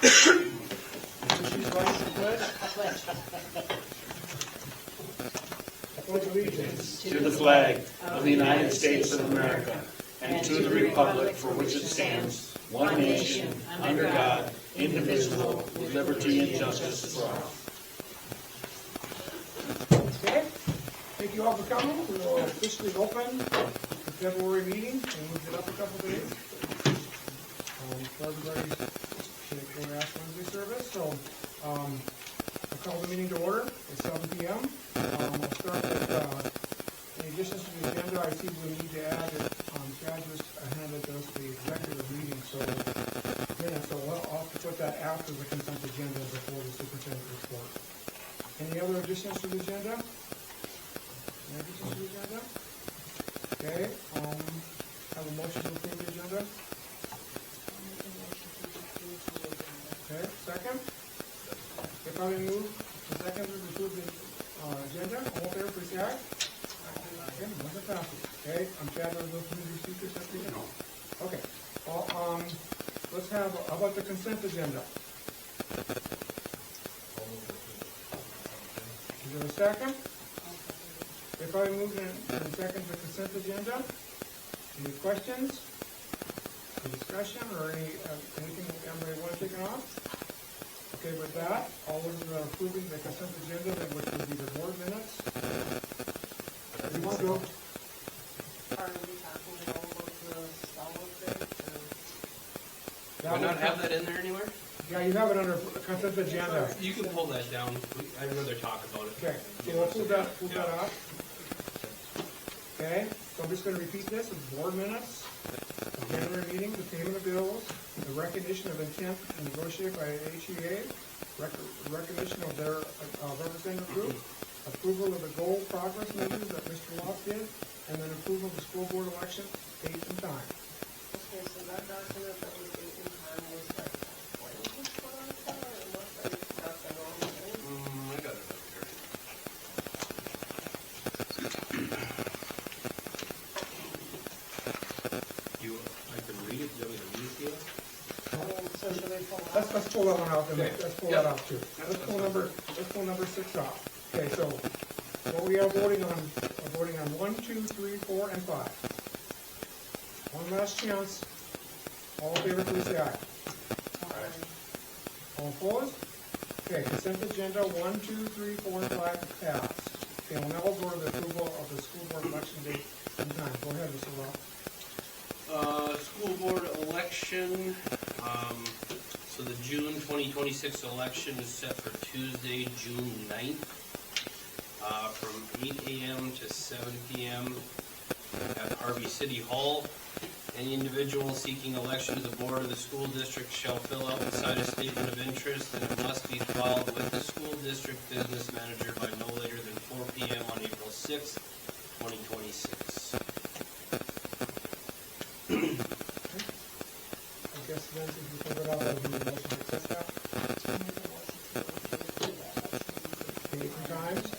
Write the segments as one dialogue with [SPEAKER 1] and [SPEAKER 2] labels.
[SPEAKER 1] She's going to pledge. I pledge allegiance
[SPEAKER 2] to the flag of the United States of America and to the republic for which it stands, one nation, under God, indivisible, with liberty and justice for all.
[SPEAKER 1] Okay, thank you all for coming. We'll officially open the February meeting and move it up a couple days. For everybody's Wednesday service. So I'll call the meeting to order at 7 p.m. We'll start with in addition to the agenda, I see we need to add it. Chad just handed us the executive meeting, so I'll have to put that after the consent agenda before the superintendent report. Any other additions to the agenda? Any additions to the agenda? Okay, have a motion to approve the agenda? Okay, second? If I move the second to approve the agenda, all in favor, please say aye. Okay, motion passes. Okay, I'm Chad, I'm the community speaker, something? Okay, well, let's have, how about the consent agenda? Is there a second? If I move and second the consent agenda, any questions? Any discussion or anything anybody want to take it off? Okay, with that, all those approving the consent agenda, which would be the board minutes. You want to go?
[SPEAKER 3] Are we talking about the solid thing?
[SPEAKER 4] Do I not have that in there anywhere?
[SPEAKER 1] Yeah, you have it under consent agenda.
[SPEAKER 4] You can pull that down. I'd rather talk about it.
[SPEAKER 1] Okay, so we'll pull that off. Okay, so I'm just going to repeat this. It's board minutes, the January meeting, the payment of bills, the recognition of intent and negotiate by HEA, recognition of their representative group, approval of the goal progress measures that Mr. Locke did, and then approval of the school board election date and time.
[SPEAKER 3] Okay, so that document that was date and time was like, what is this put on there, unless I got the wrong thing?
[SPEAKER 4] I got it up here. I can read it. Do you want me to read it to you?
[SPEAKER 3] So should I pull that?
[SPEAKER 1] Let's pull that one out, and
[SPEAKER 4] Okay.
[SPEAKER 1] let's pull that out too. Let's pull number 6 out. Okay, so what we are voting on, we're voting on 1, 2, 3, 4, and 5. One last chance. All in favor, please say aye. All opposed? Okay, consent agenda 1, 2, 3, 4, and 5 passed. Okay, we'll now go to the approval of the school board election date and time. Go ahead, Mr. Rock.
[SPEAKER 4] School board election. So the June 2026 election is set for Tuesday, June 9th, from 8 a.m. to 7 p.m. at Harvey City Hall. Any individual seeking election to the board of the school district shall fill out and sign a statement of interest, and it must be filed with the school district business manager by no later than 4 p.m. on April 6th, 2026.
[SPEAKER 1] I guess then, if you figure it out, we'll do the motion to accept that. Date and times.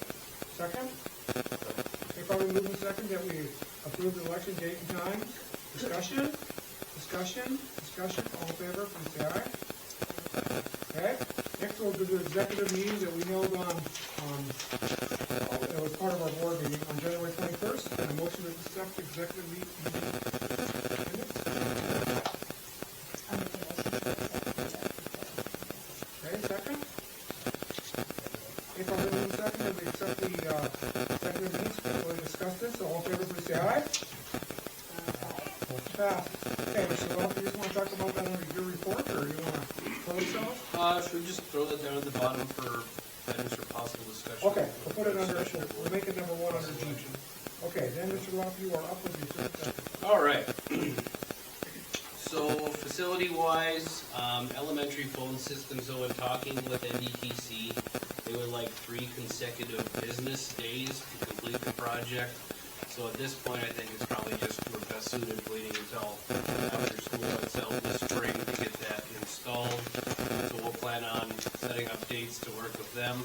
[SPEAKER 1] Second? Okay, probably move in second that we approve the election date and times. Discussion? All in favor, please say aye. Okay, next we'll do the executive meeting that we held that was part of our board meeting on January 21st. And a motion to accept executive meeting minutes. Okay, second? If I'm moving in second, then we accept the executive minutes. We'll discuss this. So all in favor, please say aye. Passed. Okay, so Ralph, you just want to talk about that under your report, or you want to throw it out?
[SPEAKER 4] Should we just throw that down at the bottom for items for possible discussion?
[SPEAKER 1] Okay, we'll put it under, we'll make it number 1 under G. Okay, then Mr. Ralph, you are up with your superintendent.
[SPEAKER 4] All right. So facility-wise, elementary phone systems, so in talking with NDTC, they would like 3 consecutive business days to complete the project. So at this point, I think it's probably just we're best suited waiting until after school itself this spring to get that installed. So we'll plan on setting up dates to work with them.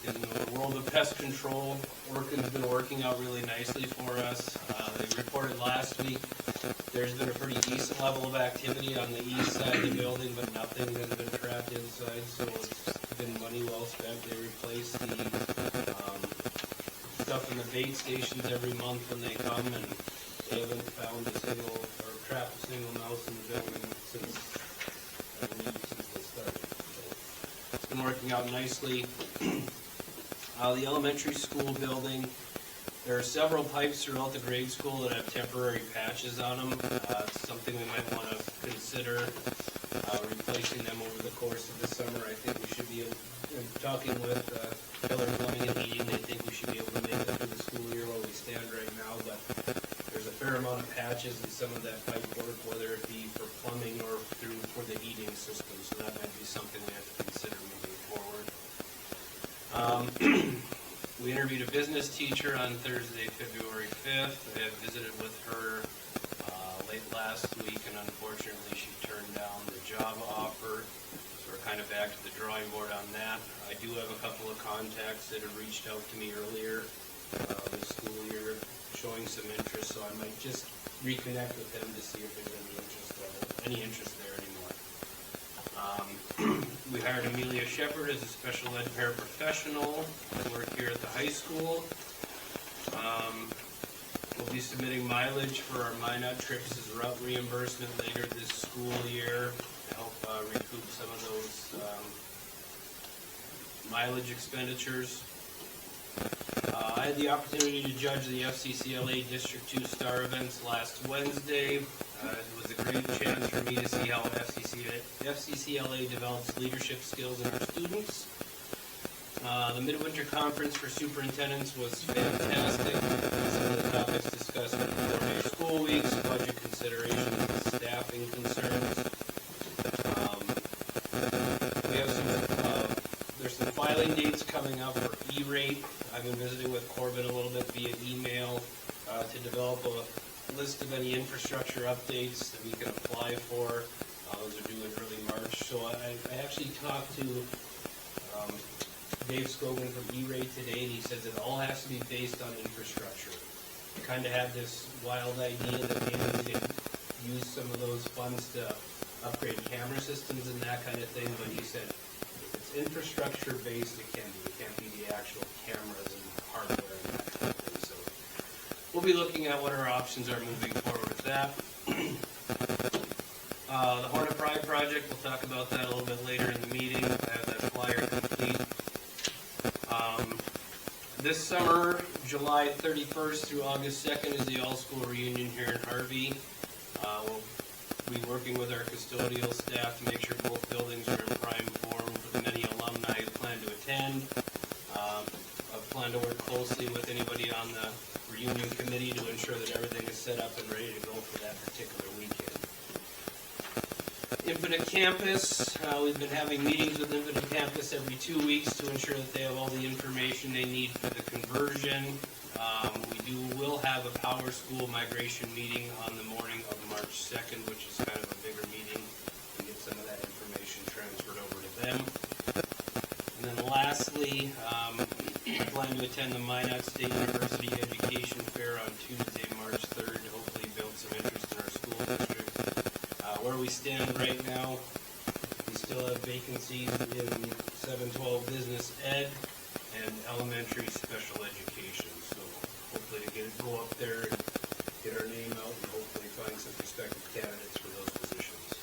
[SPEAKER 4] In the world of pest control, Orcan's been working out really nicely for us. They reported last week There's been a pretty decent level of activity on the east side of the building, but nothing has been trapped inside, so it's been money well spent. They replace the stuff in the bait stations every month when they come, and they haven't found a single, or trapped a single mouse in the building since, I believe, since they started. So it's been working out nicely. The elementary school building, there are several pipes throughout the grade school that have temporary patches on them. It's something we might want to consider replacing them over the course of the summer. I think we should be talking with Keller Plumbing and Heating. They think we should be able to make it through the school year where we stand right now, but there's a fair amount of patches in some of that pipe work, whether it be for plumbing or for the heating system. So that might be something we have to consider moving forward. We interviewed a business teacher on Thursday, February 5th. I had visited with her late last week, and unfortunately she turned down the job offer. So we're kind of back to the drawing board on that. I do have a couple of contacts that have reached out to me earlier this school year showing some interest, so I might just reconnect with them to see if there's any interest there anymore. We hired Amelia Shepard as a special ed paraprofessional to work here at the high school. We'll be submitting mileage for our Minot trips as route reimbursement later this school year to help recoup some of those mileage expenditures. I had the opportunity to judge the FCCLA District 2 Star events last Wednesday. It was a great chance for me to see how FCCLA develops leadership skills in our students. The Midwinter Conference for Superintendents was fantastic. Some of the topics discussed were 4-day school weeks, budget considerations, and staffing concerns. We have there's some filing dates coming up for E-rate. I've been visiting with Corbin a little bit via email to develop a list of any infrastructure updates that we can apply for. Those are due in early March. So I actually talked to Dave Scogan from E-rate today, and he says it all has to be based on infrastructure. I kind of had this wild idea that maybe we could use some of those funds to upgrade camera systems and that kind of thing, but he said if it's infrastructure based, it can't be the actual cameras and hardware and that kind of thing. So we'll be looking at what our options are moving forward with that. The Hornet Pride project, we'll talk about that a little bit later in the meeting. I have that flyer complete. This summer, July 31st through August 2nd is the all-school reunion here in Harvey. We'll be working with our custodial staff to make sure both buildings are in prime form for the many alumni who plan to attend. I plan to work closely with anybody on the reunion committee to ensure that everything is set up and ready to go for that particular weekend. Infinite Campus, we've been having meetings with Infinite Campus every 2 weeks to ensure that they have all the information they need for the conversion. We will have a Power School migration meeting on the morning of March 2nd, which is kind of a bigger meeting to get some of that information transferred over to them. And then lastly, I plan to attend the Minot State University Education Fair on Tuesday, March 3rd, to hopefully build some interest in our school district. Where we stand right now, we still have vacancies in 712 Business Ed and Elementary Special Education. So hopefully to go up there and get our name out and hopefully find some prospective candidates for those positions.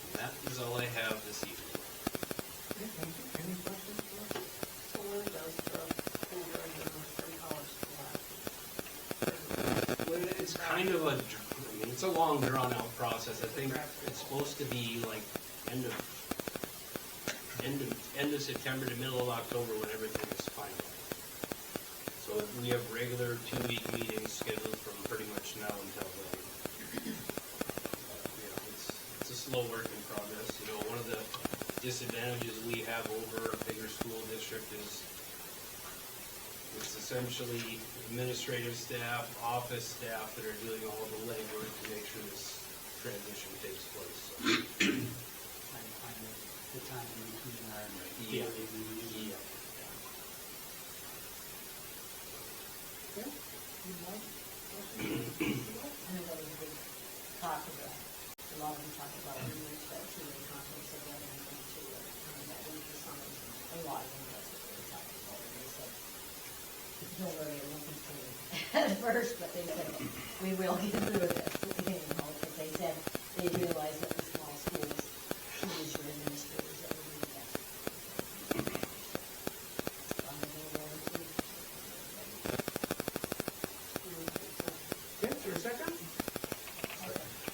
[SPEAKER 4] And that is all I have this evening.
[SPEAKER 1] Okay, thank you. Any questions for us?
[SPEAKER 3] So when does the conversion from college to that?
[SPEAKER 4] Well, it's kind of it's a long drawn out process. I think it's supposed to be like end of September to middle of October when everything is finalized. So we have regular 2-week meetings scheduled from pretty much now until then. It's a slow work in progress. One of the disadvantages we have over a bigger school district is it's essentially administrative staff, office staff that are doing all of the legwork to make sure this transition takes place. So.
[SPEAKER 5] Trying to find the time in between our
[SPEAKER 4] Yeah.
[SPEAKER 5] yearly meetings.
[SPEAKER 4] Yeah.
[SPEAKER 1] Okay. Any more questions? I think that was a good
[SPEAKER 6] talk about, a lot of them talk about research that to the conference of that and to that winter summer. A lot of them, that's what they were talking about. And they said, don't worry, it won't be pretty at first, but they said, we will get through this, you know, because they said they realized that the small schools, teachers or administrators that would do that.
[SPEAKER 1] Okay, is there a second?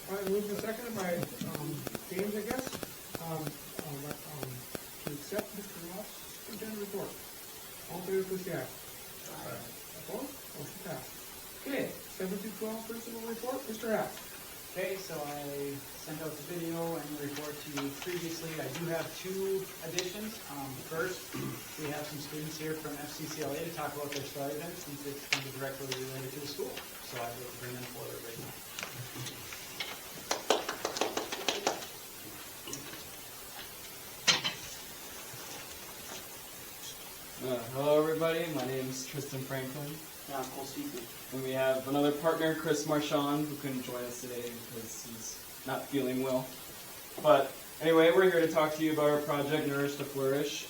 [SPEAKER 1] All right, moved and seconded by, James, I guess, to accept Mr. Ross' superintendent report. All in favor, please say aye. Opposed? Motion passed. Okay, 7-12 principal report, Mr. Hack.
[SPEAKER 5] Okay, so I sent out the video and the report to you previously. I do have two additions. First, we have some students here from FCCLA to talk about their star event since it's kind of directly related to the school. So I'd like to bring them forward right now.
[SPEAKER 7] Hello everybody, my name is Tristan Franklin.
[SPEAKER 8] Yeah, I'm Cole speaking.
[SPEAKER 7] And we have another partner, Chris Marchand, who couldn't join us today because he's not feeling well. But anyway, we're here to talk to you about our project, Nurish to Flourish.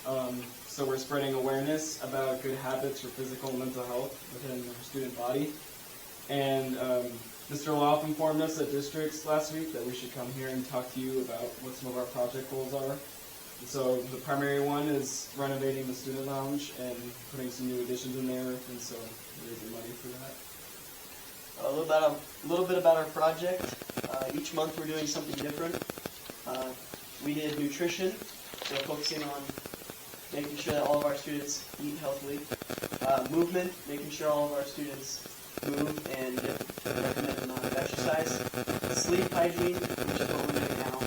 [SPEAKER 7] So we're spreading awareness about good habits for physical and mental health within our student body. And Mr. Loff informed us at districts last week that we should come here and talk to you about what some of our project goals are. So the primary one is renovating the student lounge and putting some new additions in there, and so raising money for that.
[SPEAKER 8] A little bit about our project. Each month we're doing something different. We did nutrition, so focusing on making sure that all of our students eat healthily. Movement, making sure all of our students move and get the recommended amount of exercise. Sleep hygiene, which is what we're doing now.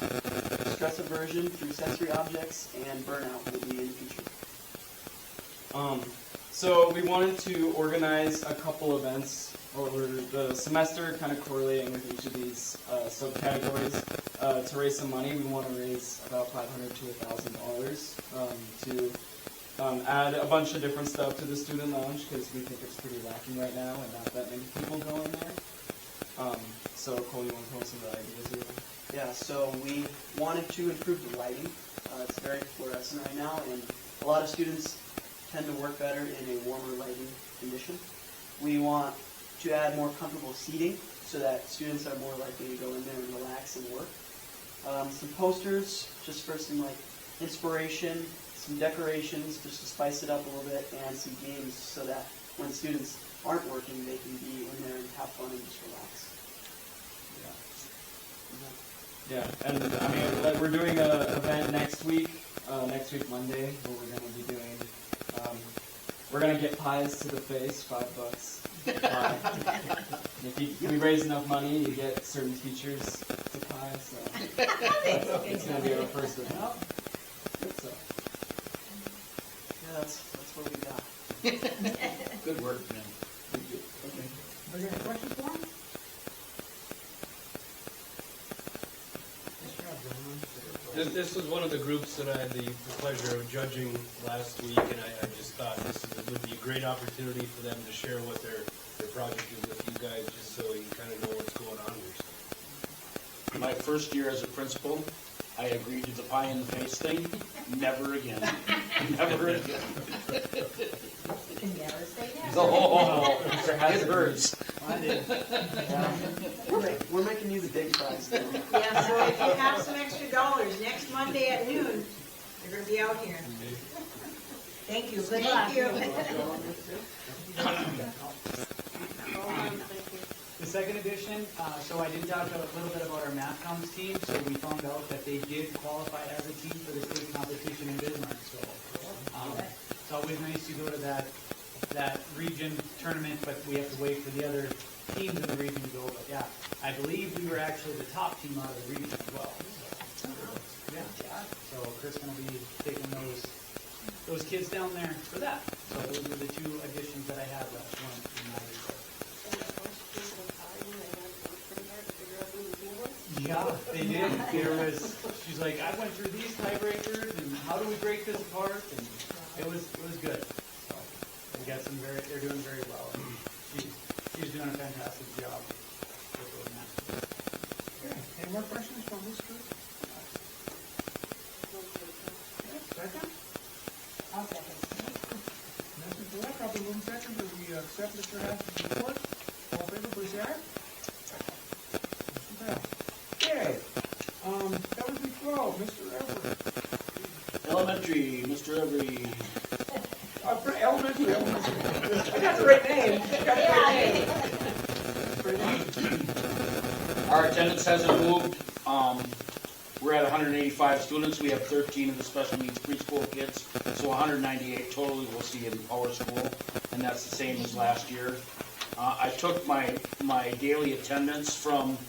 [SPEAKER 8] Stress aversion through sensory objects, and burnout will be in the future.
[SPEAKER 7] So we wanted to organize a couple events over the semester, kind of correlating with each of these subcategories. To raise some money, we want to raise about $500 to $1,000 to add a bunch of different stuff to the student lounge because we think it's pretty lacking right now and not that many people go in there. So Cole, you want to tell us some of the ideas here?
[SPEAKER 8] Yeah, so we wanted to improve the lighting. It's very fluorescent right now, and a lot of students tend to work better in a warmer lighting condition. We want to add more comfortable seating so that students are more likely to go in there and relax and work. Some posters, just for some inspiration, some decorations, just to spice it up a little bit, and some games so that when students aren't working, they can be in there and have fun and just relax.
[SPEAKER 7] Yeah, and I mean, like, we're doing an event next week Monday, where we're going to be doing, we're going to get pies to the face, $5 pie. If we raise enough money, you get certain teachers to pie, so it's going to be our first event. So.
[SPEAKER 8] Yeah, that's what we got.
[SPEAKER 2] Good work, man.
[SPEAKER 1] Are there any questions for him?
[SPEAKER 4] This was one of the groups that I had the pleasure of judging last week, and I just thought would be a great opportunity for them to share what their project is with you guys, just so you kind of know what's going on here.
[SPEAKER 2] My first year as a principal, I agreed to the pie in the face thing. Never again. Never again.
[SPEAKER 6] You can never say never.
[SPEAKER 2] Oh, it hurts.
[SPEAKER 8] We're making you the big prize now.
[SPEAKER 9] Yeah, so if you have some extra dollars, next Monday at noon, you're gonna be out here. Thank you, good luck.
[SPEAKER 3] Thank you.
[SPEAKER 5] The second edition, so I did talk a little bit about our math comms team, so we found out that they did qualify as a team for the state competition in Bismarck, so it's always nice to go to that region tournament, but we have to wait for the other teams in the region to go, but yeah, I believe we were actually the top team out of the region as well. So, yeah, so Chris will be taking those kids down there for that. So those were the two additions that I had last one in my report. Yeah, they did. She's like, I went through these tiebreakers, and how do we break this apart? And it was good. So we got they're doing very well. And she's doing a fantastic job with those matches.
[SPEAKER 1] Any more questions from this group? Second?
[SPEAKER 6] I'll second.
[SPEAKER 1] Nancy Gillette, probably moving second, that we accept Mr. Hass's report. All in favor, please say aye. Motion passed. Okay, elementary 12, Mr. Everett.
[SPEAKER 2] Elementary, Mr. Every.
[SPEAKER 1] Elementary. I got the right name.
[SPEAKER 2] Our attendance hasn't moved. We're at 185 students. We have 13 of the special needs preschool kids, so 198 totally we'll see in our school, and that's the same as last year. I took my daily attendance from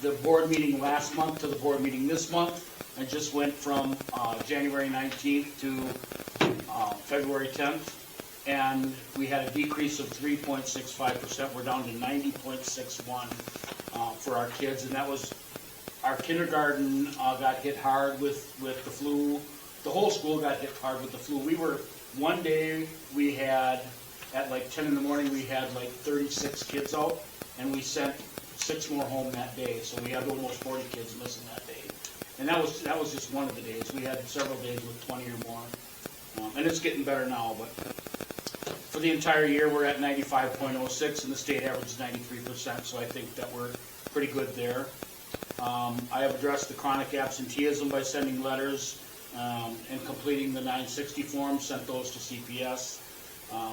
[SPEAKER 2] the board meeting last month to the board meeting this month. I just went from January 19th to February 10th, and we had a decrease of 3.65%. We're down to 90.61 for our kids, and that was our kindergarten got hit hard with the flu. The whole school got hit hard with the flu. One day we had, at like 10 in the morning, we had like 36 kids out, and we sent 6 more home that day. So we had almost 40 kids missing that day. And that was just one of the days. We had several days with 20 or more. And it's getting better now, but for the entire year we're at 95.06, and the state average is 93%, so I think that we're pretty good there. I have addressed the chronic absenteeism by sending letters and completing the 960 forms, sent those to CPS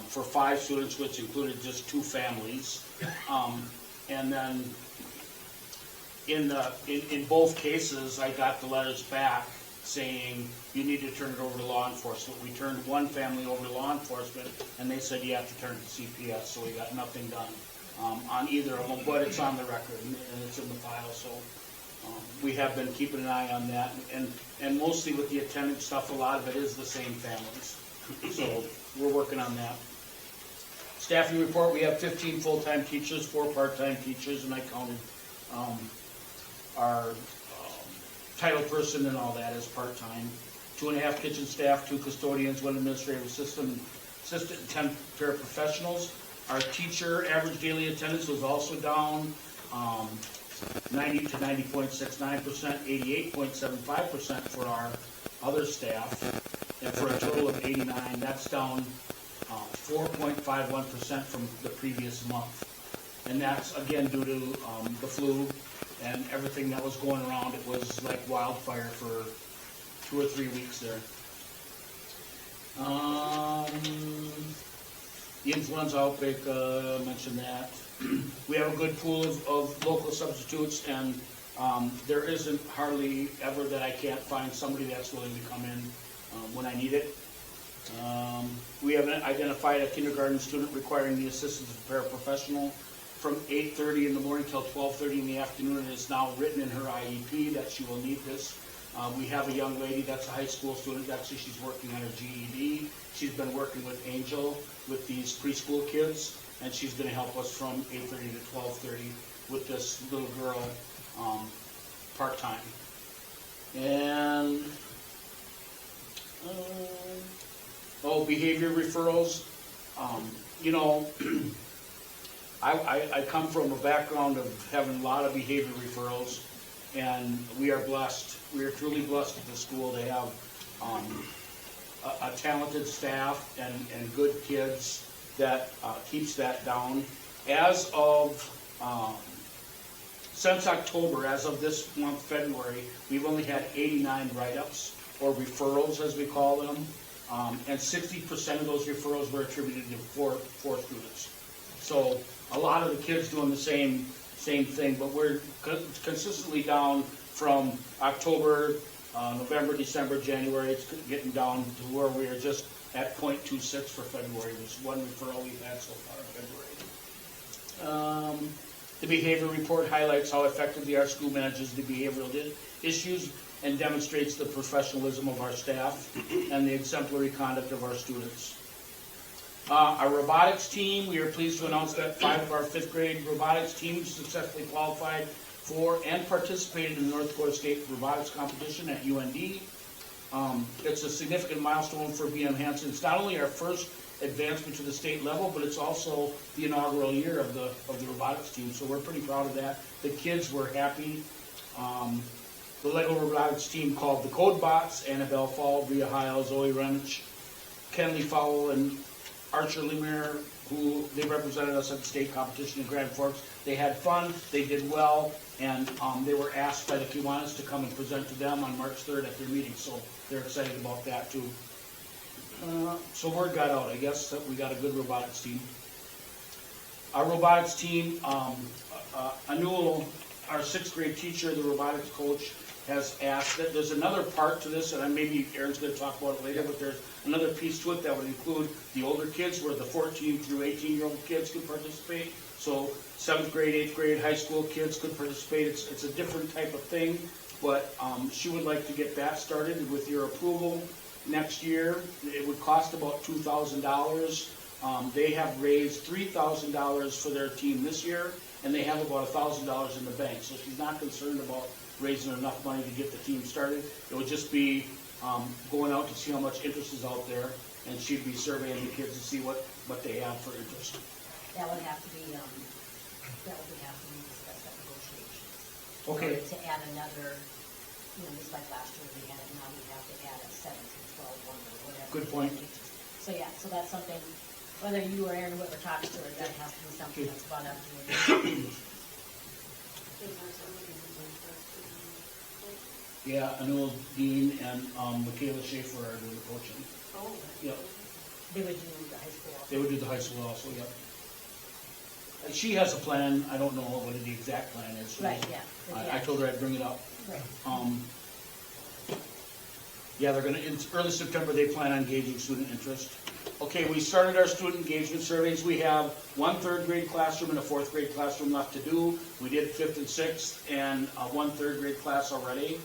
[SPEAKER 2] for 5 students, which included just 2 families. And then in both cases, I got the letters back saying you need to turn it over to law enforcement. We turned one family over to law enforcement, and they said you have to turn it to CPS, so we got nothing done on either of them, but it's on the record and it's in the file, so we have been keeping an eye on that, and mostly with the attendance stuff, a lot of it is the same families, so we're working on that. Staffing report, we have 15 full-time teachers, 4 part-time teachers, and I counted our title person and all that as part-time. 2.5 kitchen staff, 2 custodians, 1 administrative assistant, and 10 paraprofessionals. Our teacher average daily attendance was also down 90 to 90.69%, 88.75% for our other staff, and for a total of 89. That's down 4.51% from the previous month. And that's again due to the flu and everything that was going around. It was like wildfire for 2 or 3 weeks there. The influenza outbreak, mentioned that. We have a good pool of local substitutes, and there isn't hardly ever that I can't find somebody that's willing to come in when I need it. We have identified a kindergarten student requiring the assistance of a paraprofessional from 8:30 in the morning till 12:30 in the afternoon, and it's now written in her IEP that she will need this. We have a young lady that's a high school student. Actually, she's working on her GED. She's been working with Angel with these preschool kids, and she's going to help us from 8:30 to 12:30 with this little girl part-time. And behavior referrals. I come from a background of having a lot of behavior referrals, and we are blessed. We are truly blessed at the school to have a talented staff and good kids that keeps that down. As of since October, as of this month, February, we've only had 89 write-ups, or referrals as we call them, and 60% of those referrals were attributed to four students. So a lot of the kids doing the same thing, but we're consistently down from October, November, December, January. It's getting down to where we are just at 0.26 for February. There's 1 referral we've had so far in February. The behavior report highlights how effectively our school manages the behavioral issues and demonstrates the professionalism of our staff and the exemplary conduct of our students. Our robotics team, we are pleased to announce that 5 of our 5th grade robotics teams successfully qualified for and participated in the North Dakota State Robotics Competition at UND. It's a significant milestone for BM Hansen. It's not only our first advancement to the state level, but it's also the inaugural year of the robotics team, so we're pretty proud of that. The kids were happy. The Lego robotics team called the Code Bots, Annabelle Fall, Bria Heil, Zoe Renich, Kenley Fowle, and Archer Lemire, who they represented us at the state competition in Grand Forks. They had fun, they did well, and they were asked by the Kiwanis to come and present to them on March 3rd at their meeting, so they're excited about that too. So word got out, I guess, that we got a good robotics team. Our robotics team, Anul, our 6th grade teacher, the robotics coach, has asked that there's another part to this, and maybe Aaron's going to talk about it later, but there's another piece to it that would include the older kids, where the 14 through 18-year-old kids can participate. So 7th grade, 8th grade, high school kids could participate. It's a different type of thing, but she would like to get that started with your approval next year. It would cost about $2,000. They have raised $3,000 for their team this year, and they have about $1,000 in the bank. So she's not concerned about raising enough money to get the team started. It would just be going out to see how much interest is out there, and she'd be surveying the kids to see what they have for interest.
[SPEAKER 6] That would have to be discussed at negotiations.
[SPEAKER 2] Okay.
[SPEAKER 6] To add another, just like last year we had it, now we have to add a 7 to 12 one or whatever.
[SPEAKER 2] Good point.
[SPEAKER 6] So yeah, so that's something, whether you or Aaron, whoever talks to her, that has to be something that's brought up.
[SPEAKER 2] Yeah, Anul Dean and Michaela Schaefer are doing the coaching.
[SPEAKER 6] Oh.
[SPEAKER 2] Yep.
[SPEAKER 6] They would do the high school.
[SPEAKER 2] They would do the high school also, yep. She has a plan. I don't know what the exact plan is.
[SPEAKER 6] Right, yeah.
[SPEAKER 2] I told her I'd bring it up.
[SPEAKER 6] Right.
[SPEAKER 2] Yeah, they're gonna, in early September, they plan on gauging student interest. Okay, we started our student engagement surveys. We have 1 3rd grade classroom and a 4th grade classroom left to do. We did 5th and 6th and 1 3rd grade class already.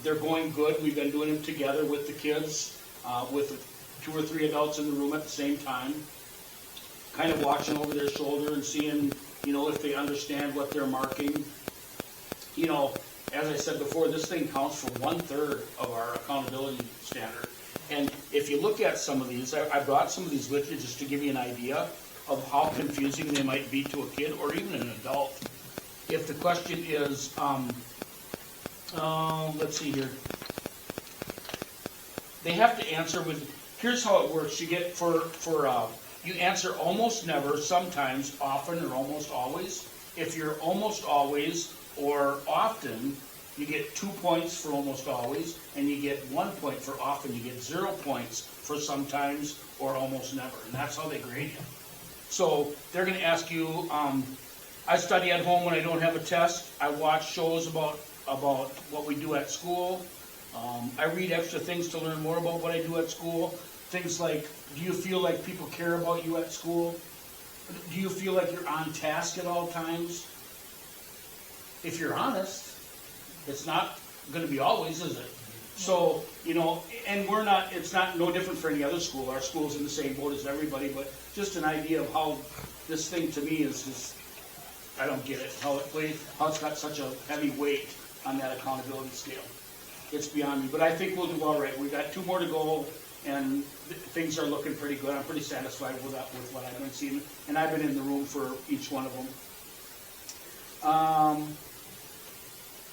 [SPEAKER 2] They're going good. We've been doing them together with the kids, with 2 or 3 adults in the room at the same time, kind of watching over their shoulder and seeing, if they understand what they're marking. As I said before, this thing counts for 1/3 of our accountability standard. And if you look at some of these, I brought some of these with you just to give you an idea of how confusing they might be to a kid or even an adult. If the question is, let's see here. They have to answer with, here's how it works. You get you answer almost never, sometimes, often, or almost always. If you're almost always or often, you get 2 points for almost always, and you get 1 point for often. You get 0 points for sometimes or almost never, and that's how they grade you. So they're going to ask you, I study at home when I don't have a test. I watch shows about what we do at school. I read extra things to learn more about what I do at school. Things like, do you feel like people care about you at school? Do you feel like you're on task at all times? If you're honest, it's not going to be always, is it? So, and it's not no different for any other school. Our school's in the same boat as everybody, but just an idea of how this thing to me is just, I don't get it, how it's got such a heavy weight on that accountability scale. It's beyond me, but I think we'll do all right. We've got 2 more to go, and things are looking pretty good. I'm pretty satisfied with what I've been seeing, and I've been in the room for each one of them.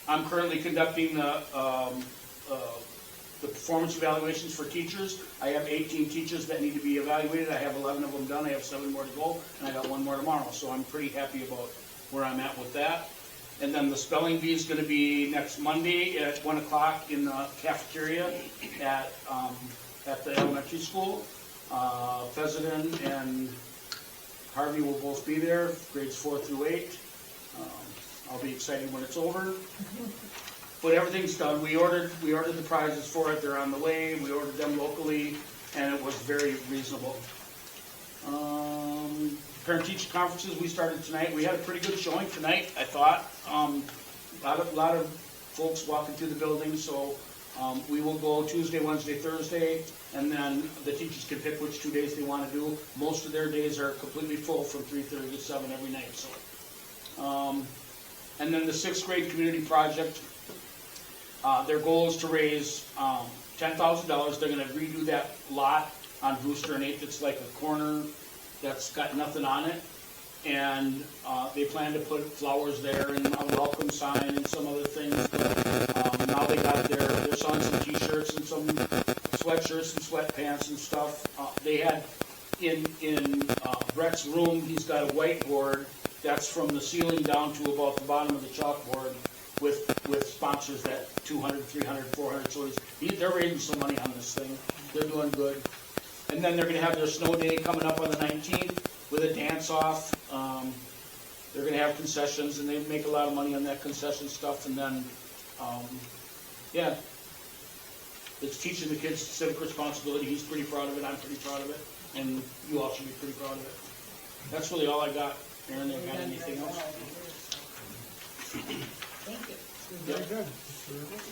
[SPEAKER 2] I'm currently conducting the performance evaluations for teachers. I have 18 teachers that need to be evaluated. I have 11 of them done. I have 7 more to go, and I got 1 more tomorrow. So I'm pretty happy about where I'm at with that. And then the spelling bee is going to be next Monday at 1 o'clock in the cafeteria at the elementary school. President and Harvey will both be there, grades 4 through 8. I'll be excited when it's over. But everything's done. We ordered the prizes for it. They're on the way. We ordered them locally, and it was very reasonable. Parent-teacher conferences we started tonight. We had a pretty good showing tonight, I thought. A lot of folks walking through the building, so we will go Tuesday, Wednesday, Thursday, and then the teachers can pick which 2 days they want to do. Most of their days are completely full from 3:30 to 7 every night. So, and then the 6th grade community project, their goal is to raise $10,000. They're going to redo that lot on Brewster and 8th. It's like a corner that's got nothing on it. and they plan to put flowers there and a welcome sign and some other things. But now they got their son some t-shirts and some sweatshirts and sweatpants and stuff. They had in Brett's room, he's got a whiteboard that's from the ceiling down to about the bottom of the chalkboard with sponsors that 200, 300, 400. So they're raising some money on this thing. They're doing good. And then they're going to have their snow day coming up on the 19th with a dance-off. They're going to have concessions, and they make a lot of money on that concession stuff. And then, yeah, it's teaching the kids civic responsibility. He's pretty proud of it. I'm pretty proud of it. And you all should be pretty proud of it. That's really all I got. Aaron, you got anything else?
[SPEAKER 9] Thank you.
[SPEAKER 1] Very good.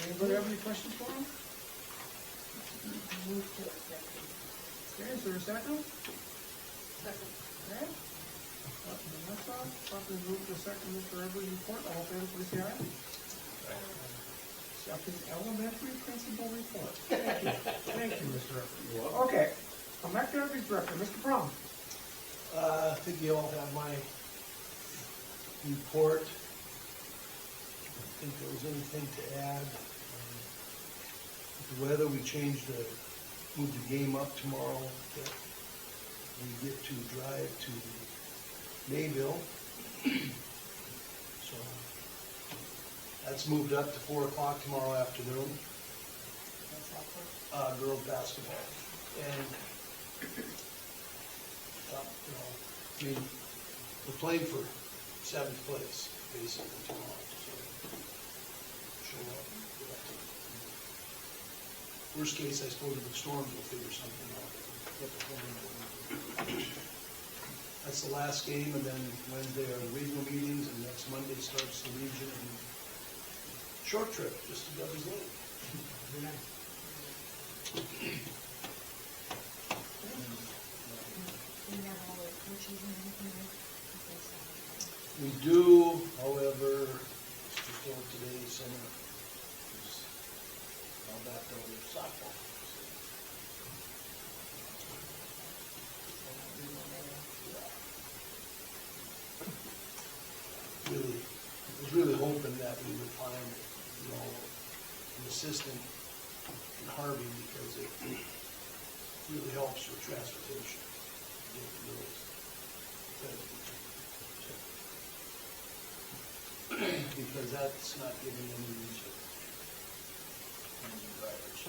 [SPEAKER 1] Anybody have any questions for him?
[SPEAKER 6] Move to accept.
[SPEAKER 1] Okay, is there a second?
[SPEAKER 3] Second.
[SPEAKER 1] Okay. Vanessa, properly moved to second, Mr. Everly's report. All in favor, please say aye. Second elementary principal report. Thank you. Thank you, Mr. Everly. Okay. Activities Director, Mr. Crum.
[SPEAKER 10] I think you all have my report. I think there was anything to add. The weather, we moved the game up tomorrow, that we get to drive to Mayville. So that's moved up to 4 o'clock tomorrow afternoon. Girls basketball. And we're playing for 7th place, basically, tomorrow. So, show up. Worst case, I suppose, if it storms, we'll figure something out. That's the last game, and then Wednesday are the regional meetings, and next Monday starts the region and short trip, just to Douglas Lake.
[SPEAKER 1] Very nice.
[SPEAKER 10] We do, however, just told today, summer is all back over softball. Really, I was really hoping that we would find, an assistant in Harvey, because it really helps with transportation. Because that's not giving any reason. Drivers.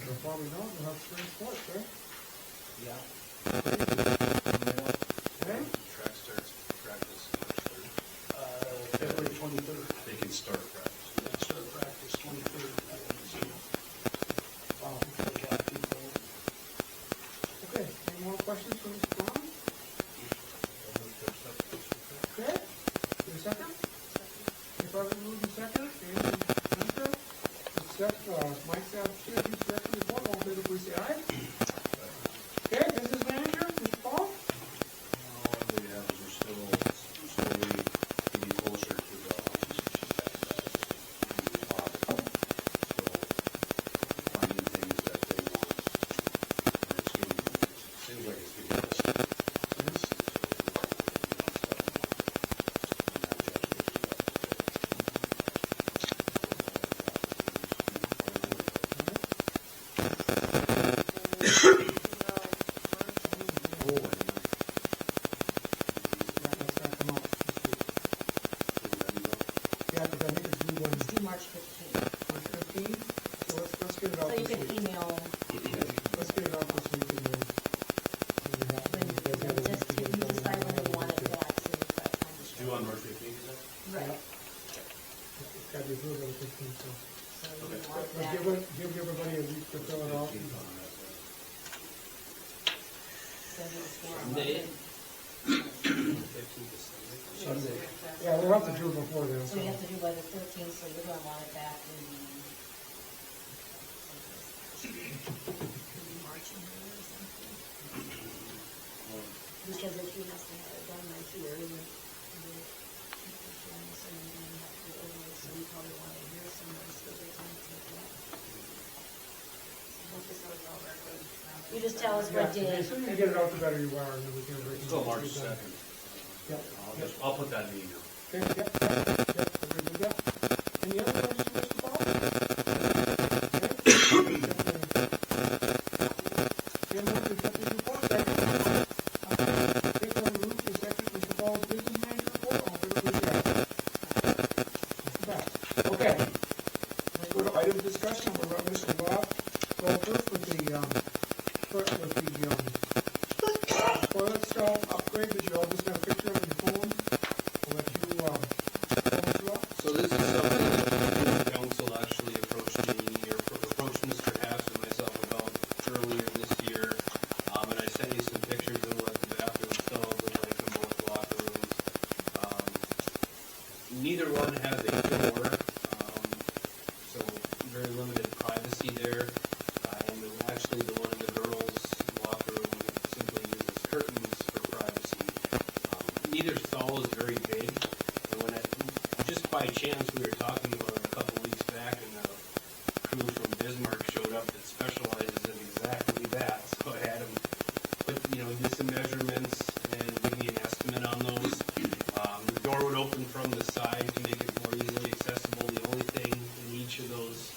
[SPEAKER 1] You'll probably know, we'll have spring sports, right?
[SPEAKER 10] Yeah.
[SPEAKER 1] Okay?
[SPEAKER 11] Track starts practice March 3rd.
[SPEAKER 10] February 23rd.
[SPEAKER 11] They can start practice.
[SPEAKER 10] They start practice 23rd. Wow, a lot of people.
[SPEAKER 1] Okay, any more questions for Mr. Brown? Okay, your second? If I would move the second, and Mr. Accept, Mike Activities Director report, all in favor, please say aye. Okay, business manager, Mr. Paul?
[SPEAKER 11] All we have is we're still slowly getting closer to the finding things that they want. And it's getting, seems like it's getting less.
[SPEAKER 1] Yeah, because I think it's due when,
[SPEAKER 6] It's due March 15th.
[SPEAKER 1] March 15th, so let's get it out
[SPEAKER 6] So you
[SPEAKER 1] this
[SPEAKER 6] can
[SPEAKER 1] week.
[SPEAKER 6] email
[SPEAKER 1] Let's get it out this week and then.
[SPEAKER 6] when, just to decide when you want it back, so you've got time to.
[SPEAKER 11] Due on March 15th, is that?
[SPEAKER 6] Right,
[SPEAKER 1] It's gotta be approved on the 15th, so.
[SPEAKER 6] so you
[SPEAKER 11] Okay.
[SPEAKER 6] want
[SPEAKER 1] But
[SPEAKER 6] that,
[SPEAKER 1] give everybody a week to fill it out.
[SPEAKER 11] 15th on that,
[SPEAKER 6] send it to
[SPEAKER 4] Monday.
[SPEAKER 6] them.
[SPEAKER 4] 15th is Sunday.
[SPEAKER 10] Sunday.
[SPEAKER 1] Yeah, we'll have to do it before then,
[SPEAKER 6] So
[SPEAKER 1] so.
[SPEAKER 6] you have to do by the 13th, so you're gonna want it back in March or something. Because if he has to have it done right here, so you probably want to hear somewhere, so they can take that. You just just tell us
[SPEAKER 1] Yeah,
[SPEAKER 6] what day.
[SPEAKER 1] the sooner you get it out, the better you are, and then we can.
[SPEAKER 11] Still March 2nd.
[SPEAKER 1] Yep.
[SPEAKER 11] I'll put that in the email.
[SPEAKER 1] Okay, yep, we're good with that. Any other questions, Mr. Paul? Okay, move to accept the report, second. Take on the move to accept Mr. Paul's business manager report, all in favor, please say aye. Mr. Bass. Okay. Let's go to item discussion, we're about Mr. Bob. Go first with the toilet stall upgrade that you all just got a picture of on your phone. I'll let you, phone it up.
[SPEAKER 4] So this is something that the council actually approached me, or approached Mr. Haas and myself about earlier this year. And I sent you some pictures of what the bathroom stalls look like in both locker rooms. Neither one has a door, so very limited privacy there. And actually the one in the girls' locker room simply uses curtains for privacy. Neither stall is very big, and when just by chance we were talking about it a couple weeks back, and the crew from Bismarck showed up that specializes in exactly that. So I had them put, do some measurements and give me an estimate on those. The door would open from the side to make it more easily accessible. The only thing in each of those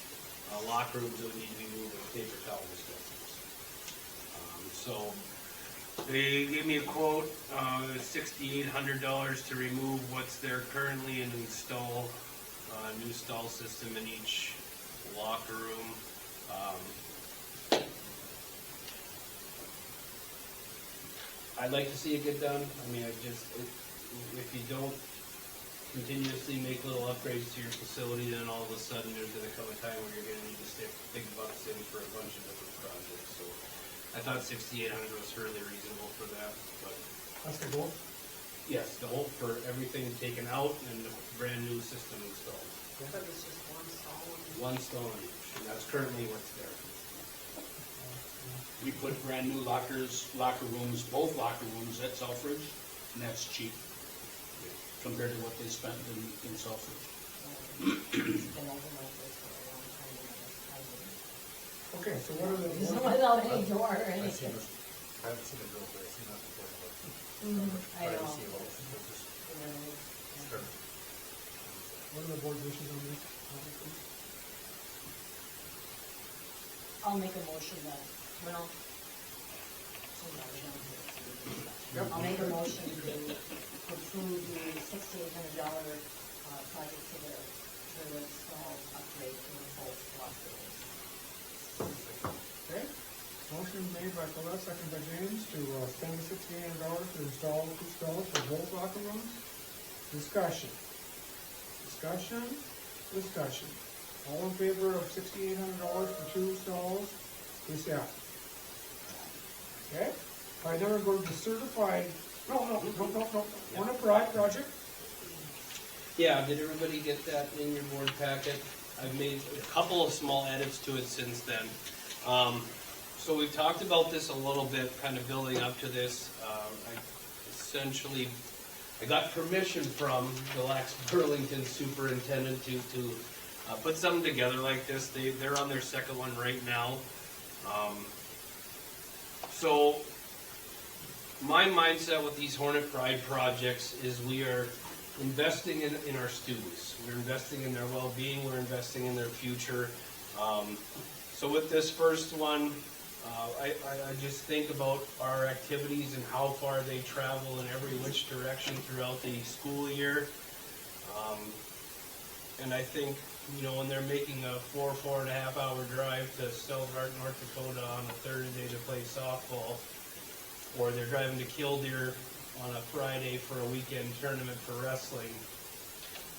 [SPEAKER 4] locker rooms that would need to be moved are paper towel dispensers. So they gave me a quote, $6,800 to remove what's there currently and install a new stall system in each locker room. I'd like to see it get done. I mean, if you don't continuously make little upgrades to your facility, then all of a sudden there's going to come a time where you're going to need to stick big bucks in for a bunch of different projects. So I thought $6,800 was fairly reasonable for that, but
[SPEAKER 1] That's the goal.
[SPEAKER 4] yes, the whole for everything taken out and the brand new system installed.
[SPEAKER 3] But it's just one stall.
[SPEAKER 4] One stall in each, and that's currently what's there.
[SPEAKER 2] We put brand new locker rooms, both locker rooms at Selfridge, and that's cheap compared to what they spent in Selfridge.
[SPEAKER 6] It's been over like this for a long time, and I didn't.
[SPEAKER 1] Okay, so what are the?
[SPEAKER 6] Without any door or
[SPEAKER 12] I
[SPEAKER 6] anything.
[SPEAKER 12] haven't seen it built, but I've seen that before.
[SPEAKER 6] I know.
[SPEAKER 12] Privacy of all this, it's just start.
[SPEAKER 1] What are the board's wishes on this?
[SPEAKER 6] I'll make a motion that, well, I'll make a motion to approve the $6,800 project to the toilet stall upgrade to both locker rooms.
[SPEAKER 1] Okay, motion made by Colette, second by James, to spend the $6,800 to install two stalls for both locker rooms. Discussion. All in favor of $6,800 for two stalls, please say aye. Okay, I never go to the certified, no, one of Pride project.
[SPEAKER 4] Yeah, did everybody get that in your board packet? I've made a couple of small edits to it since then. So we've talked about this a little bit, kind of building up to this. I got permission from the Lax Burlington superintendent to put something together like this. They're on their second one right now. So my mindset with these Hornet Pride projects is we are investing in our students. We're investing in their well-being. We're investing in their future. So with this first one, I just think about our activities and how far they travel in every which direction throughout the school year. And I think, when they're making a 4.5 hour drive to Selhart, North Dakota on a Thursday to play softball, or they're driving to Killdeer on a Friday for a weekend tournament for wrestling,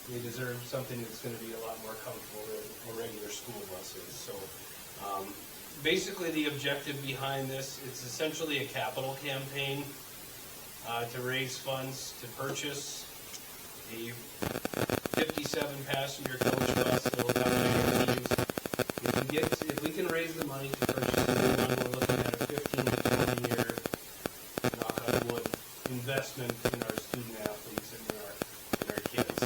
[SPEAKER 4] they deserve something that's going to be a lot more comfortable than a regular school bus is. So basically the objective behind this, it's essentially a capital campaign to raise funds to purchase a 57-passenger coach bus that will accommodate teams. If we can raise the money to purchase a new one, we're looking at a 15 to 20 year, knock on wood, investment in our student athletes and in our kids.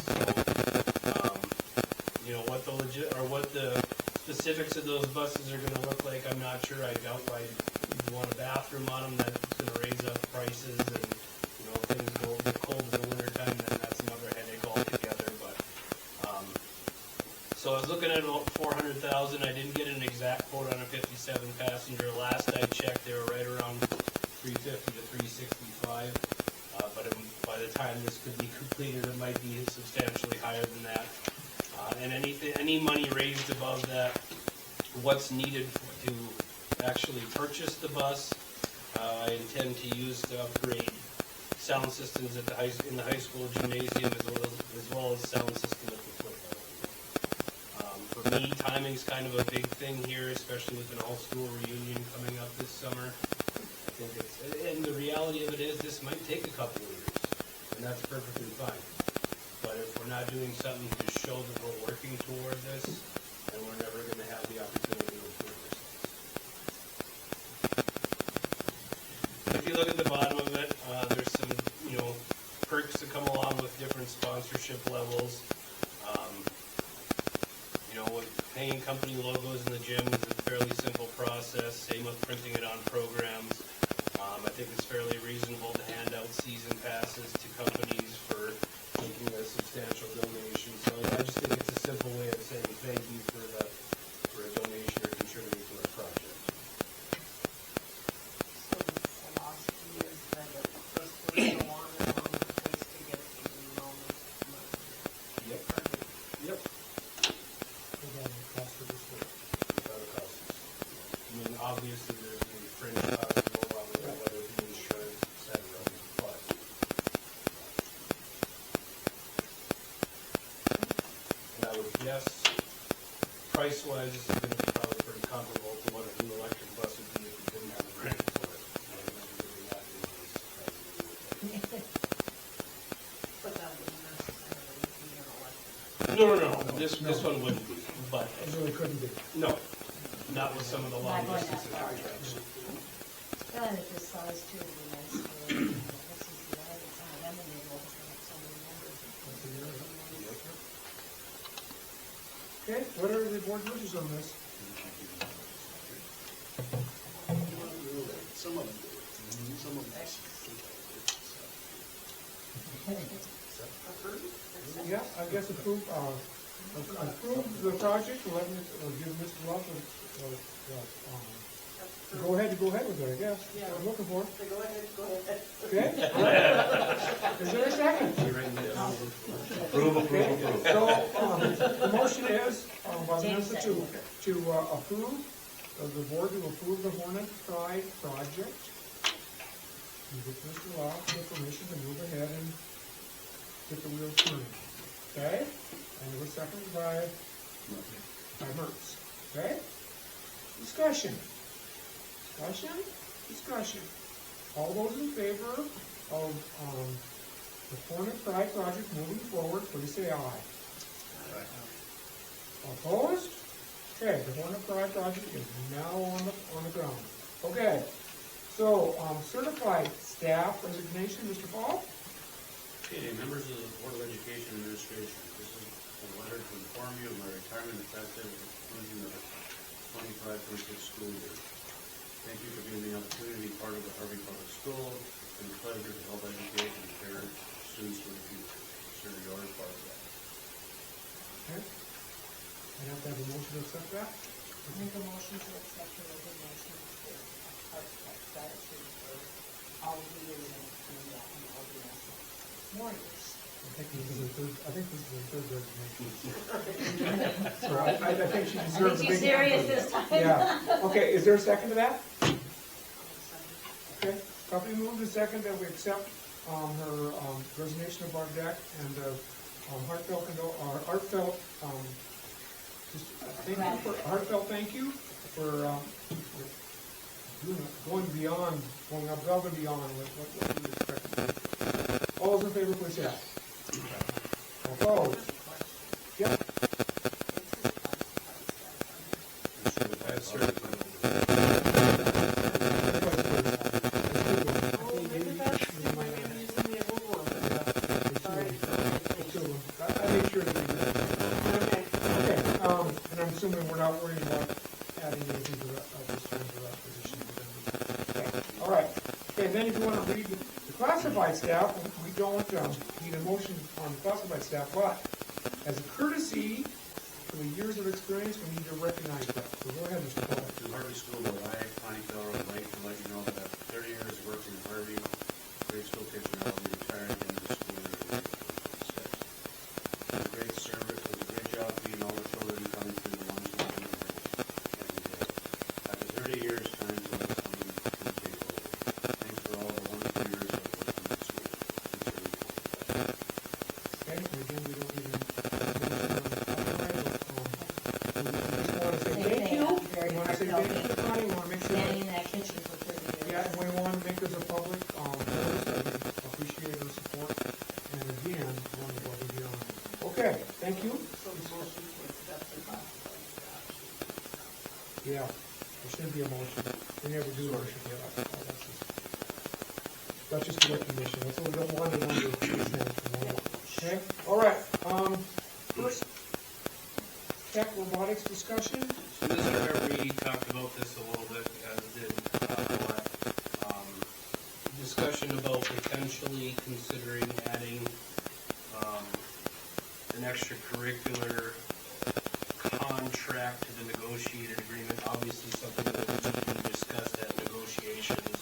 [SPEAKER 4] So, what the specifics of those buses are going to look like, I'm not sure. I doubt by you want a bathroom on them, that's gonna raise up prices, and, you know, if things get cold in the winter time, then that's another headache altogether, but, so I was looking at about 400,000, I didn't get an exact quote on a 57 passenger, last I checked, they were right around 350 to 365, but by the time this could be completed, it might be substantially higher than that. And any money raised above that, what's needed to actually purchase the bus, I intend to use to upgrade sound systems at in the high school gymnasium as well as sound system at the football. For me, timing's kind of a big thing here, especially with an all-school reunion coming up this summer. I think and the reality of it is, this might take a couple of years, and that's perfectly fine. But if we're not doing something to show that we're working toward this, then we're never going to have the opportunity to improve ourselves. If you look at the bottom of it, there's some, you know, perks that come along with different sponsorship levels. You know, with hanging company logos in the gym is a fairly simple process. Same with printing it on programs. I think it's fairly reasonable to hand out season passes to companies for making a substantial donation. So I just think it's a simple way of saying thank you for a donation or contributing to our project.
[SPEAKER 6] So this philosophy is that it goes for so long as long as it takes to get to the moment.
[SPEAKER 4] Yep. Yep.
[SPEAKER 10] Without a cost for this work.
[SPEAKER 4] Without a cost. I mean, obviously there's the fringe costs that go along with it, whether it's insurance, et cetera, but. And I would guess, price-wise, this is gonna be probably pretty comparable to what a new electric bus would be if we didn't have a grant for it. I remember giving that in case,
[SPEAKER 6] But that wouldn't necessarily be an electric.
[SPEAKER 4] No, this one wouldn't be, but,
[SPEAKER 10] It really couldn't be.
[SPEAKER 4] no, not with some of the long
[SPEAKER 6] Not going that
[SPEAKER 4] distances that
[SPEAKER 6] far.
[SPEAKER 4] we travel.
[SPEAKER 6] Well, and if this size too, would be nice for, this is the other time, and then they'll open up so many numbers.
[SPEAKER 1] Okay, what are the board wishes on this?
[SPEAKER 10] Some of them do. Some of them.
[SPEAKER 1] Yeah, I guess approve the project, and let me, give Mr. Love, go ahead with it, I guess. That's what I'm looking for.
[SPEAKER 3] Go ahead.
[SPEAKER 1] Okay? Is there a second?
[SPEAKER 11] Approve.
[SPEAKER 1] Okay, so, the motion is, by Vanessa to approve, the board to approve the Hornet Pride project. You get Mr. Love the permission to move ahead and get the wheels turning. Okay? And it was seconded by Mertz. Okay? Discussion. All those in favor of the Hornet Pride project moving forward, please say aye. Opposed? Okay, the Hornet Pride project is now on the ground. Okay, so certified staff resignation, Mr. Paul?
[SPEAKER 11] Okay, members of the Board of Education Administration, this is a letter to inform you of my retirement effective at the conclusion of the 25-26 school year. Thank you for giving me the opportunity to be part of the Harvey Public School. It's been a pleasure to help educate and prepare students for the future. Consider yours part of that.
[SPEAKER 1] Okay. I have to have a motion to accept that.
[SPEAKER 6] Make a motion to accept the resignation for heartfelt gratitude for all the years and that and all the more years.
[SPEAKER 1] I think this is the third resignation. So I think she deserves a big.
[SPEAKER 6] Are you serious this time?
[SPEAKER 1] Yeah. Okay, is there a second to that? Okay, properly moved to second that we accept her resignation of Bardak and heartfelt thank you for going above and beyond what we expected. All those in favor, please say aye. Opposed? Yep. And I'm assuming we're not worried about adding anything to that, this time to that position. want to read the classified staff, we don't need a motion on the classified staff, but as a courtesy for the years of experience, we need to recognize that. So go ahead, Mr. Paul.
[SPEAKER 11] To Harvey School, Board, I, Connie Feller, would like to let you know that after 30 years of working in Harvey, grade school teacher, I'll be retiring at the end of the school year. Sept. It was a great service, it was a great job feeding all the children coming through the lunch line. And after 30 years, time to let someone can take over. Thanks for all the wonderful years of working in the school.
[SPEAKER 1] Okay, and again, we don't need a motion on the classified, but, we just want to say thank you.
[SPEAKER 6] Very
[SPEAKER 1] We want to say thank you to Connie, we want to make sure that
[SPEAKER 6] Standing in that kitchen for 30 years.
[SPEAKER 1] yeah, and we want to make this a public, notice that we appreciate her support, and again, want to go over here on. Okay, thank you.
[SPEAKER 3] So the motion to accept the classified staff.
[SPEAKER 1] Yeah, there should be a motion. We never do motion, yeah, that's just a recognition, that's what we don't want to do. Okay, all right, first, tech robotics discussion.
[SPEAKER 4] So Mr. Harvey talked about this a little bit, as did Colette. Discussion about potentially considering adding an extracurricular contract to the negotiated agreement. Obviously, something that would be discussed at negotiations.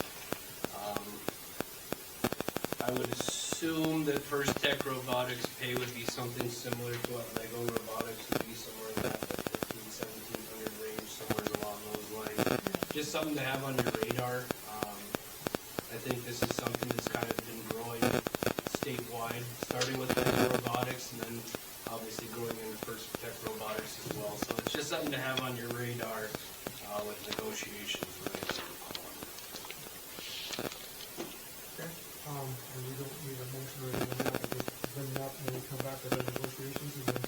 [SPEAKER 4] I would assume that First Tech Robotics pay would be something similar to what Lego Robotics would be, somewhere in that $1,500-1,700 range, somewhere along those lines. Just something to have on your radar. I think this is something that's kind of been growing statewide, starting with Lego Robotics and then obviously growing in First Tech Robotics as well. So it's just something to have on your radar with negotiations.
[SPEAKER 1] Okay, and we don't need a motion or anything like that, but just bring it up when we come back to the negotiations, and then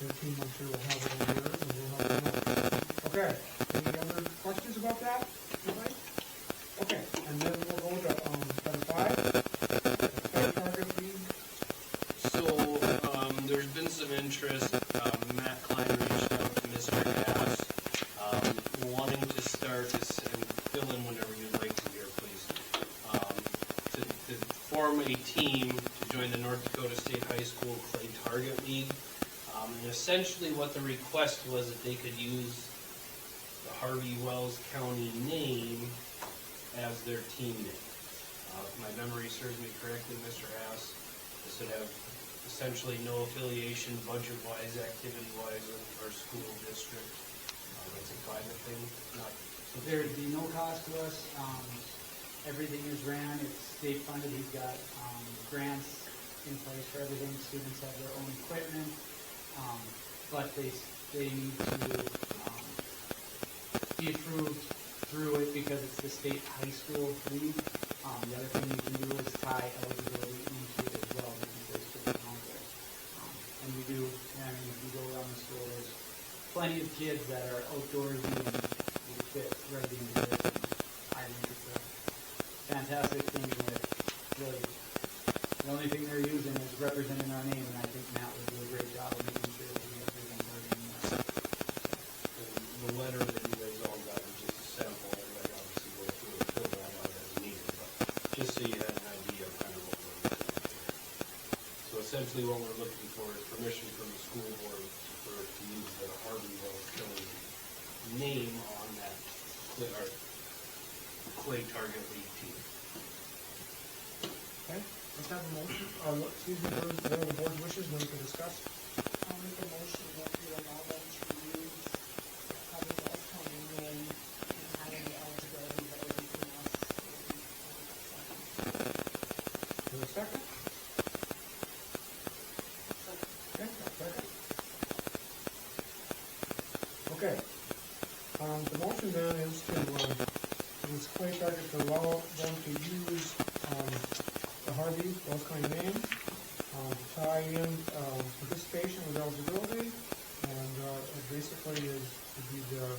[SPEAKER 1] their team, I'm sure, will have it on theirs, and we'll have it know. Okay, any other questions about that? Anybody? Okay, and then we'll go to, item 5, target lead.
[SPEAKER 4] So, there's been some interest, Matt Klein reached out to Mr. Gass, wanting to start this, and fill in whenever you'd like to here, please, to form a team to join the North Dakota State High School Clay Target League. And essentially what the request was that they could use the Harvey Wells County name as their team name. If my memory serves me correctly, Mr. Haas, this would have essentially no affiliation budget-wise, activity-wise with our school district. It's a private thing, not.
[SPEAKER 5] So there'd be no cost to us. Everything is ran, it's state funded. He's got grants in place for everything. Students have their own equipment, but they need to be approved through it because it's the state high school league. The other thing you can do is tie eligibility into it as well because there's different conflicts. And we do, I mean, if you go around the school, there's plenty of kids that are outdoorsy and will fit right into this. I think it's a fantastic thing that really, the only thing they're using is representing our name, and I think Matt would do a great job of making sure that we represent our name.
[SPEAKER 4] The letter that you guys all got is just a sample, everybody obviously go through and fill that out as needed, but just so you had an idea of kind of what we're looking at here. So essentially what we're looking for is permission from the school board to use the Harvey Wells County name on that clay target league team.
[SPEAKER 1] Okay, let's have a motion, excuse me, what are the board's wishes, when we can discuss?
[SPEAKER 6] I'll make a motion that we allow them to use Harvey Wells County name and have any eligibility, but everything else will be
[SPEAKER 1] In a second? Okay, second. Okay, the motion then is to, this clay target to allow them to use, the Harvey Wells County name, to tie in, participation with eligibility, and, it basically is, would be their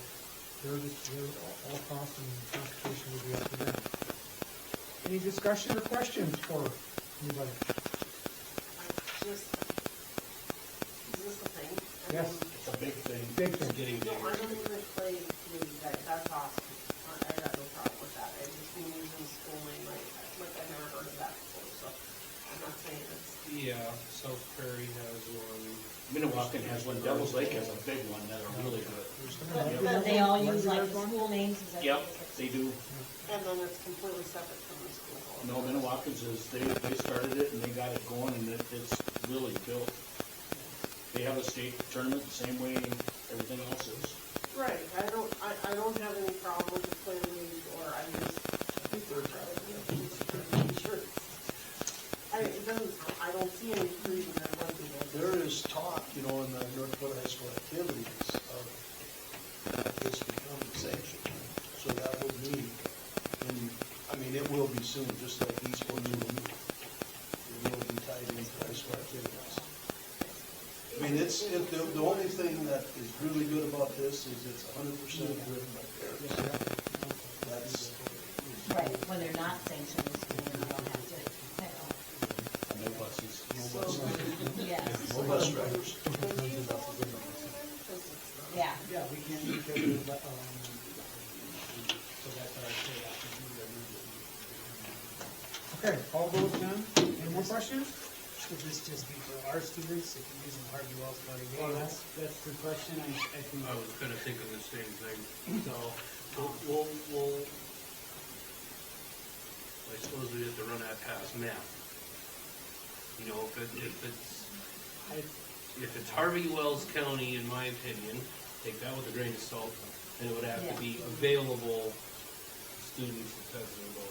[SPEAKER 1] all costs and transportation would be up to them. Any discussion or questions for anybody?
[SPEAKER 3] Just, is this a thing?
[SPEAKER 1] Yes.
[SPEAKER 2] It's a big thing.
[SPEAKER 1] Big thing.
[SPEAKER 4] Getting
[SPEAKER 3] No,
[SPEAKER 4] bigger.
[SPEAKER 3] I'm in the clay league, that's awesome. got no problem with that, I just been using the school name, like I've never heard of that before, so I'm not saying it's.
[SPEAKER 4] Yeah, South Prairie has one.
[SPEAKER 2] Minnewacan has one, Devil's Lake has a big one that are really good.
[SPEAKER 6] But they all use like the school names, is that?
[SPEAKER 2] Yep, they do.
[SPEAKER 3] And then it's completely separate from the school board.
[SPEAKER 2] No, Minnewacan's is, they started it and they got it going and it's really built. They have a state tournament the same way everything else is.
[SPEAKER 3] Right, I don't have any problem with the clear league, or I just, I think they're probably, sure. I don't see any reason that it wouldn't be.
[SPEAKER 10] There is talk, in the North Dakota High School activities of this becoming sanctioned. So that would mean, it will be soon, just like esports will be. It will be tied into high school activities. The only thing that is really good about this is it's 100% driven by parents. That's,
[SPEAKER 6] Right, when they're not sanctioned, you don't have to,
[SPEAKER 2] No buses.
[SPEAKER 6] yes,
[SPEAKER 10] no bus drivers.
[SPEAKER 6] yeah.
[SPEAKER 1] Yeah, we can't use it, so that's our state action. Okay, all those done? Any more questions?
[SPEAKER 5] Would this just be for our students, if you're using Harvey Wells County Well, names? that's the question, I think.
[SPEAKER 4] I was kind of thinking the same thing.
[SPEAKER 5] So,
[SPEAKER 4] We'll, I suppose we have to run that past math. If it's Harvey Wells County, in my opinion, take that with a grain of salt, then it would have to be available students accessible to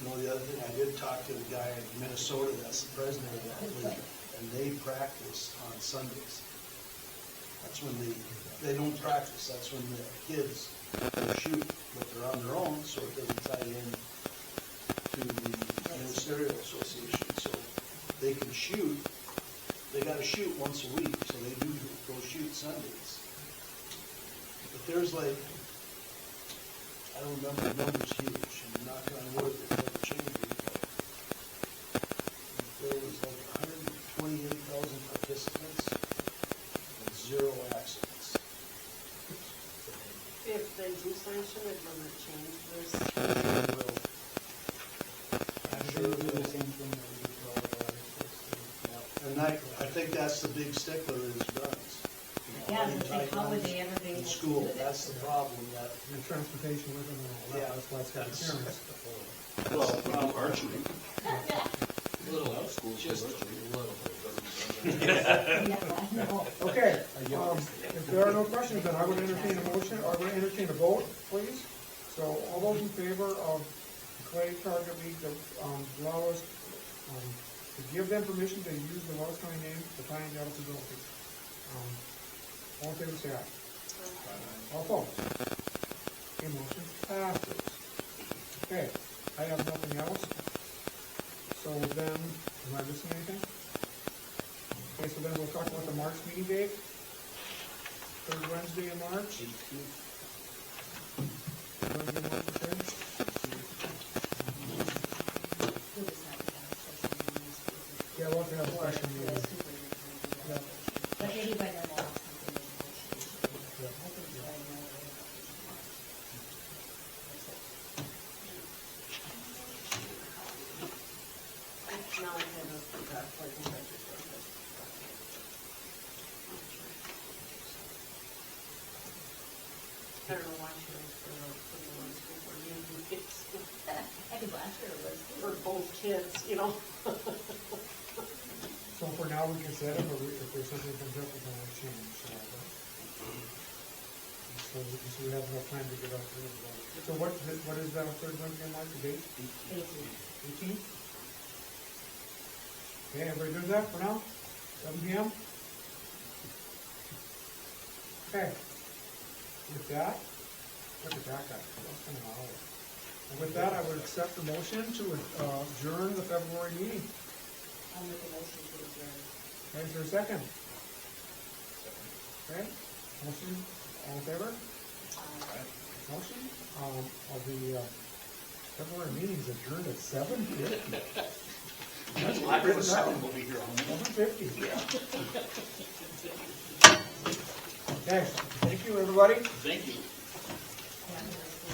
[SPEAKER 4] both.
[SPEAKER 10] The other thing, I did talk to the guy in Minnesota that's the president of that league, and they practice on Sundays. That's when they don't practice, that's when the kids shoot, but they're on their own, so it doesn't tie in to the ministerial association, so they can shoot, they gotta shoot once a week, so they do go shoot Sundays. But there's I don't remember, the number's huge, and knock on wood, it never changed it, but there was 128,000 participants and 0 accidents.
[SPEAKER 3] If they do sanction it, does it change this?
[SPEAKER 10] It will.
[SPEAKER 5] I'm sure we'll do the same thing that we do for all of our schools.
[SPEAKER 10] And I think that's the big stickler is guns.
[SPEAKER 6] Yeah, but how would they ever be able
[SPEAKER 10] In
[SPEAKER 6] to
[SPEAKER 10] school,
[SPEAKER 6] do that?
[SPEAKER 10] that's the problem, that,
[SPEAKER 1] And transportation with them and all that, that's why it's got clearance.
[SPEAKER 2] Well, archery.
[SPEAKER 4] Little
[SPEAKER 2] lot of schools do
[SPEAKER 4] just
[SPEAKER 2] archery.
[SPEAKER 4] a little bit.
[SPEAKER 6] Yeah, I know.
[SPEAKER 1] Okay, if there are no questions, then I would entertain a motion, or I would entertain a vote, please. So all those in favor of the Clay Target League, to allow us, to give them permission to use the Wells County name to find eligibility. All in favor, say aye. All opposed? Okay, motion passes. Okay, I have nothing else. So then, am I missing anything? Okay, so then we'll talk about the March meeting date. Third Wednesday in March. Wednesday, March, okay?
[SPEAKER 6] We'll just have to have a special meeting.
[SPEAKER 1] Yeah, we'll have to have a special
[SPEAKER 6] For the
[SPEAKER 1] meeting.
[SPEAKER 6] superintendent.
[SPEAKER 1] Yeah.
[SPEAKER 6] But maybe by then we'll have something in motion.
[SPEAKER 1] Yeah.
[SPEAKER 6] I think by then we'll have
[SPEAKER 3] Now I can just put that like in register. I don't know why she was putting on school for you,
[SPEAKER 6] I could last year it was.
[SPEAKER 3] for both kids,
[SPEAKER 1] So for now, we can set it, but if there's something comes up, we're gonna change. So we have enough time to get out there. So what is that on third Wednesday in March, the date? 18th? Okay, everybody good with that for now? 7 p.m.? Okay. With that, look at that guy, that's kind of hour. And with that, I would accept the motion to adjourn the February meeting.
[SPEAKER 6] I'll make a motion to adjourn.
[SPEAKER 1] Okay, is there a second? Okay, motion, all in favor? Motion, of the February meeting's adjourned at 7:50.
[SPEAKER 2] That's why I was seven, we'll be here on
[SPEAKER 1] 7:50. Okay, thank you, everybody.
[SPEAKER 2] Thank you.